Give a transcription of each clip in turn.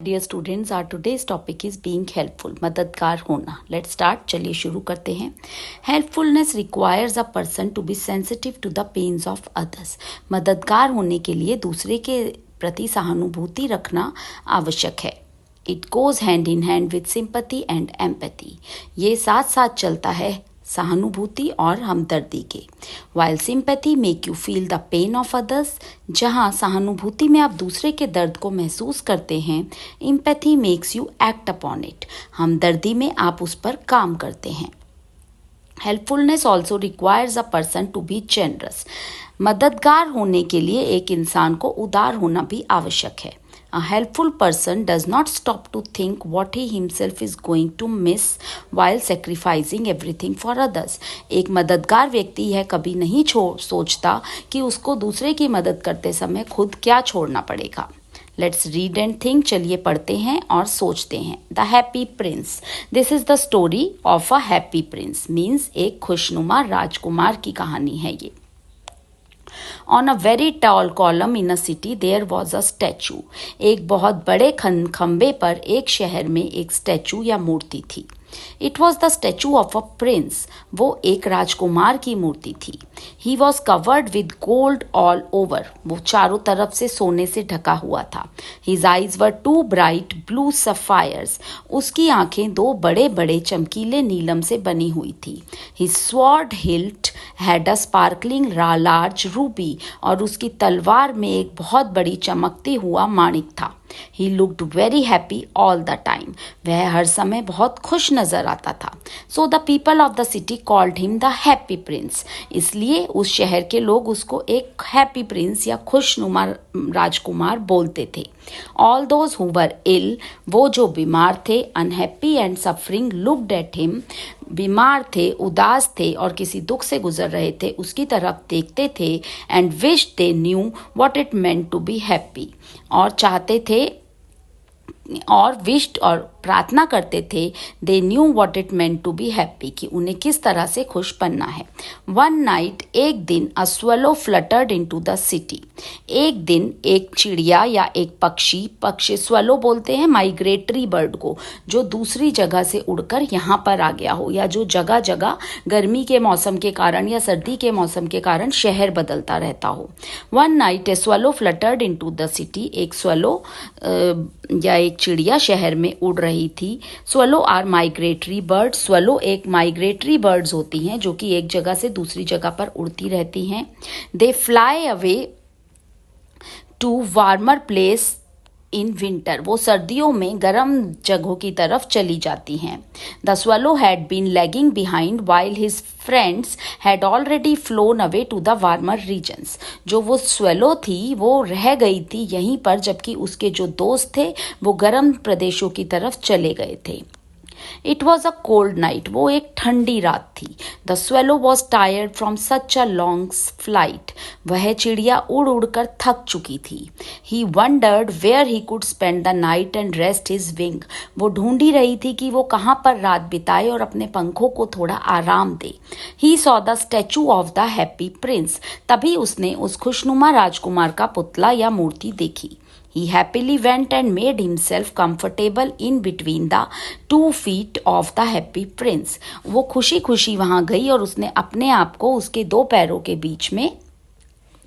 Dear students, are today's topic is being helpful, मददगार होना। Let's start, चलिए शुरू करते हैं। Helpfulness requires a person to be sensitive to the pains of others. मददगार होने के लिए दूसरे के प्रति सहानुभूति रखना आवश्यक है। It goes hand in hand with sympathy and empathy. ये साथ साथ चलता है सहानुभूति और हमदर्दी के। While sympathy make you feel the pain of others, जहाँ सहानुभूति में आप दूसरे के दर्द को महसूस करते हैं, empathy makes you act upon it, हमदर्दी में आप उस पर काम करते हैं। Helpfulness also requires a person to be generous. मददगार होने के लिए एक इंसान को उदार होना भी आवश्यक है। A helpful person does not stop to think what he himself is going to miss while sacrificing everything for others. एक मददगार व्यक्ति यह कभी नहीं सोचता कि उसको दूसरे की मदद करते समय खुद क्या छोड़ना पड़ेगा। Let's read and think. चलिए पढ़ते हैं और सोचते हैं। The happy Prince. This is the story of a happy Prince. Means एक खुशनुमा राजकुमार की कहानी है ये। On a very tall column in a city there was a statue. एक बहुत बड़े खंबे पर एक शहर में एक स्टैचू या मूर्ति थी। It was the statue of a prince. वो एक राजकुमार की मूर्ति थी। He was covered with gold all over. वो चारों तरफ से सोने से ढका हुआ था। His eyes were two bright blue sapphires. उसकी आंखें दो बड़े बड़े चमकीले नीलम से बनी हुई थी। His sword hilt had a sparkling large ruby. और उसकी तलवार में एक बहुत बड़ी चमकती हुआ माणिक था। He looked very happy all the time. वह हर समय बहुत खुश नजर आता था। So the people of the city called him the happy prince. इसलिए उस शहर के लोग उसको एक हैप्पी प्रिंस या खुशनुमा राजकुमार बोलते थे। All those who were ill, वो जो बीमार थे, unhappy and suffering looked at him. बीमार थे, उदास थे और किसी दुख से गुजर रहे थे, उसकी तरफ देखते थे। And wished they knew what it meant to be happy. और चाहते थे और विश्ड और प्रार्थना करते थे। They knew what it meant to be happy, कि उन्हें किस तरह से खुश बनना है। वन नाइट, एक दिन, a swallow fluttered into the city. एक दिन एक चिड़िया या एक पक्षी स्वेलो बोलते हैं माइग्रेटरी बर्ड को, जो दूसरी जगह से उड़कर यहाँ पर आ गया हो, या जो जगह जगह गर्मी के मौसम के कारण या सर्दी के मौसम के कारण शहर बदलता रहता हो। One night a swallow fluttered into the city. एक स्वेलो या एक चिड़िया शहर में उड़ रही थी। Swallow are migratory bird. Swallow एक माइग्रेटरी बर्ड्स होती हैं जो कि एक जगह से दूसरी जगह पर उड़ती रहती हैं। They fly away to warmer place in winter. वो सर्दियों में गर्म जगहों की तरफ चली जाती हैं। The swallow had been lagging behind while his friends had already flown away to the warmer regions. जो वो स्वेलो थी वो रह गई थी यहीं पर, जबकि उसके जो दोस्त थे वो गर्म प्रदेशों की तरफ चले गए थे। It was a cold night. वो एक ठंडी रात थी। The swallow was tired from such a long flight. वह चिड़िया उड़ उड़कर थक चुकी थी। He wondered where he could spend the night and rest his wing. वो ढूंढी रही थी कि वो कहाँ पर रात बिताए और अपने पंखों को थोड़ा आराम दे। He saw the statue of the happy Prince. तभी उसने उस खुशनुमा राजकुमार का पुतला या मूर्ति देखी। He happily went and made himself comfortable in between the 2 feet of the happy prince. वो खुशी खुशी वहाँ गई और उसने अपने आप को उसके 2 पैरों के बीच में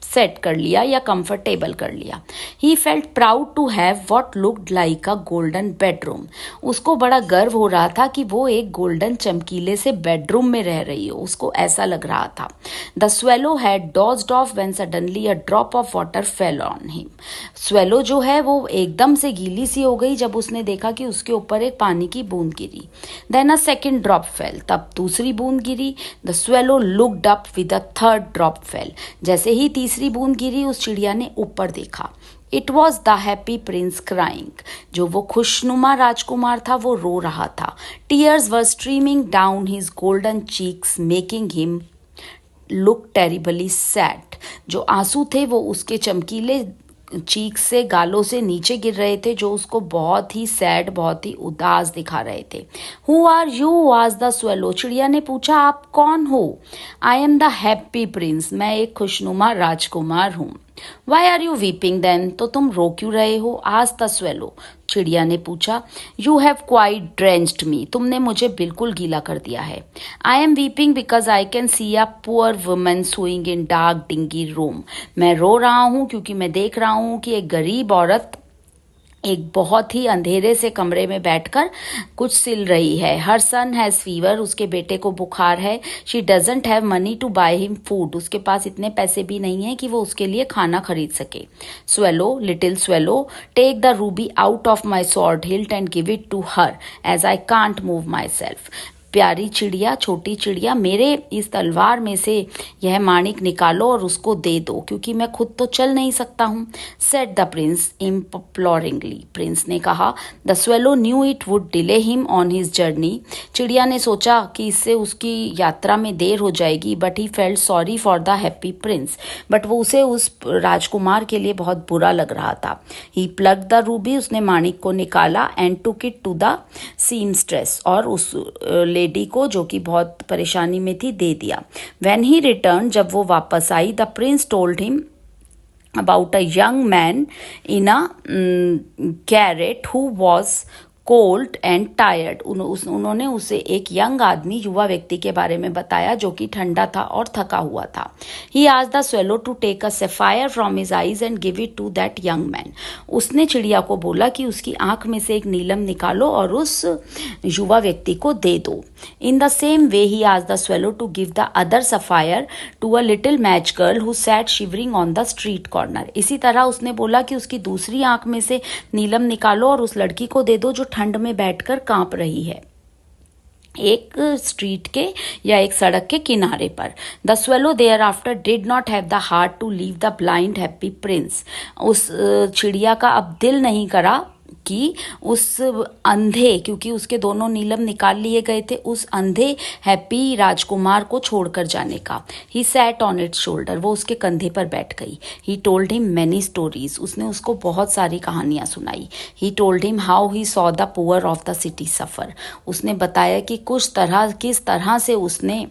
सेट कर लिया या कंफर्टेबल कर लिया। He felt proud to have what looked like a golden bedroom. उसको बड़ा गर्व हो रहा था कि वो एक गोल्डन चमकीले से बेडरूम में रह रही हो, उसको ऐसा लग रहा था। The swallow had dozed off when suddenly a drop of water fell on him. Swallow जो है वो एकदम से गीली सी हो गई जब उसने देखा कि उसके ऊपर एक पानी की बूंद गिरी। Then a second drop fell. तब दूसरी बूंद गिरी। The swallow looked up with a third drop fell. जैसे ही तीसरी बूंद गिरी, उस चिड़िया ने ऊपर देखा। It was the happy Prince crying. जो वो खुशनुमा राजकुमार था वो रो रहा था। Tears were streaming down his golden cheeks making him look terribly sad. जो आंसू थे वो उसके चमकीले चीक से, गालों से नीचे गिर रहे थे, जो उसको बहुत ही सैड, बहुत ही उदास दिखा रहे थे। हु आर यू आज द स्वेलो। चिड़िया ने पूछा, आप कौन हो। I am the happy prince. मैं एक खुशनुमा राजकुमार हूँ। Why are you weeping then, तो तुम रो क्यों रहे हो? आज द स्वेलो, चिड़िया ने पूछा। You have quite drenched me, तुमने मुझे बिल्कुल गीला कर दिया है। I am weeping because I can see a poor woman sewing in dark dingy room, मैं रो रहा हूँ क्योंकि मैं देख रहा हूँ कि एक गरीब औरत एक बहुत ही अंधेरे से कमरे में बैठकर कुछ सिल रही है। हर सन हैज फीवर, उसके बेटे को बुखार है। She doesn't have money to buy him food, उसके पास इतने पैसे भी नहीं है कि वो उसके लिए खाना खरीद सके। Swallow, little swallow, take the ruby out of my sword hilt and give it to her as I can't move myself. प्यारी चिड़िया, छोटी चिड़िया, मेरे इस तलवार में से यह माणिक निकालो और उसको दे दो क्योंकि मैं खुद तो चल नहीं सकता हूँ। सेड द प्रिंस इम्प्लोरिंगली, प्रिंस ने कहा। The swallow knew it would delay him on his journey, चिड़िया ने सोचा कि इससे उसकी यात्रा में देर हो जाएगी। But he felt sorry for the happy Prince, but वो उसे उस राजकुमार के लिए बहुत बुरा लग रहा था। ही प्लग द रूबी, उसने माणिक को निकाला and took it to the seamstress, और उस लेडी को जो कि बहुत परेशानी में थी दे दिया। व्हेन ही रिटर्न, जब वो वापस आई, the prince told him about a young man in a carrot who was cold and tired. उन्होंने उसे एक यंग आदमी, युवा व्यक्ति के बारे में बताया जो कि ठंडा था और थका हुआ था। ही आज the swallow to take a sapphire from his eyes and give it to that young man, उसने चिड़िया को बोला कि उसकी आंख में से एक नीलम निकालो और उस युवा व्यक्ति को दे दो। In the same way he आज the swallow to give the other sapphire to a little match girl who sat shivering on the street corner, इसी तरह उसने बोला कि उसकी दूसरी आंख में से नीलम निकालो और उस लड़की को दे दो जो ठंड में बैठकर कांप रही है एक स्ट्रीट के या एक सड़क के किनारे पर। The swallow thereafter did not have the heart to leave the blind happy prince, उस चिड़िया का अब दिल नहीं करा कि उस अंधे, क्योंकि उसके दोनों नीलम निकाल लिए गए थे, उस अंधे हैप्पी राजकुमार को छोड़कर जाने का। He sat on its shoulder, वो उसके कंधे पर बैठ गई। He told him many stories, उसने उसको बहुत सारी कहानियां सुनाई। He told him how he saw the poor of the city suffer, उसने बताया कि किस तरह से उसने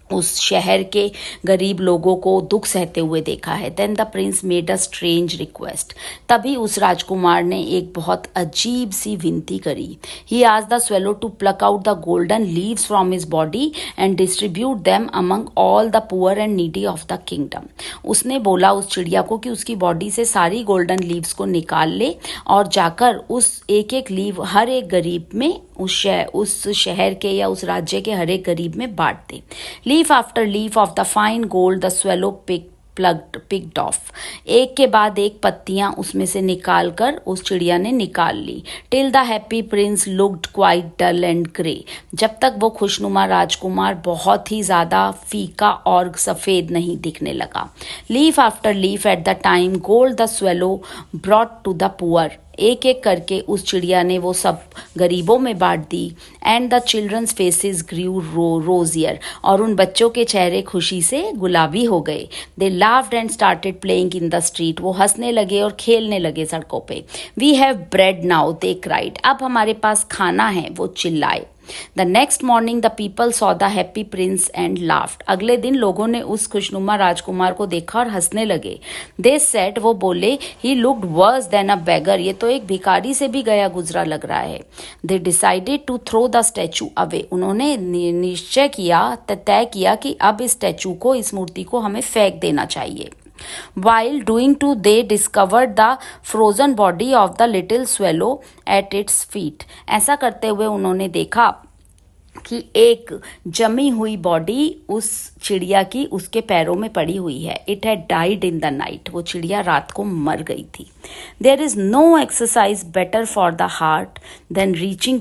उस शहर के गरीब लोगों को दुख सहते हुए देखा है। Then the prince made a strange request, तभी उस राजकुमार ने एक बहुत अजीब सी विनती करी। He asked the swallow to pluck out the golden leaves from his body and distribute them among all the poor and needy of the kingdom, उसने बोला उस चिड़िया को कि उसकी बॉडी से सारी गोल्डन लीव्स को निकाल ले और जाकर उस एक एक लीव हर एक गरीब में उस शहर के या उस राज्य के हर एक गरीब में बांट दे। Leaf after leaf of the fine gold the swallow picked off, एक के बाद एक पत्तियां उसमें से निकाल कर उस चिड़िया ने निकाल ली। Till the happy Prince looked quite dull and grey, जब तक वो खुशनुमा राजकुमार बहुत ही ज्यादा फीका और सफेद नहीं दिखने लगा। Leaf after leaf at the time gold the swallow brought to the poor, एक एक करके उस चिड़िया ने वो सब गरीबों में बांट दी। एंड द चिल्ड्रंस फेसेस ग्रू रोजियर, और उन बच्चों के चेहरे खुशी से गुलाबी हो गए। They laughed and started playing in the street, वो हंसने लगे और खेलने लगे सड़कों पे। We have bread now they cried, अब हमारे पास खाना है, वो चिल्लाए। The next morning the people saw the happy Prince and laughed, अगले दिन लोगों ने उस खुशनुमा राजकुमार को देखा और हंसने लगे। दे सेड, वो बोले, ही लुक्ड वर्स देन अ बेगर, ये तो एक भिखारी से भी गया गुजरा लग रहा है। They decided to throw the statue away, उन्होंने निश्चय किया, तय किया कि अब इस स्टैचू को, इस मूर्ति को हमें फेंक देना चाहिए। While doing so, they discovered the frozen body of the little swallow at its feet. ऐसा करते हुए उन्होंने देखा कि एक जमी हुई बॉडी उस चिड़िया की उसके पैरों में पड़ी हुई है। It had died in the night, वो चिड़िया रात को मर गई थी। There is no exercise better for the heart than reaching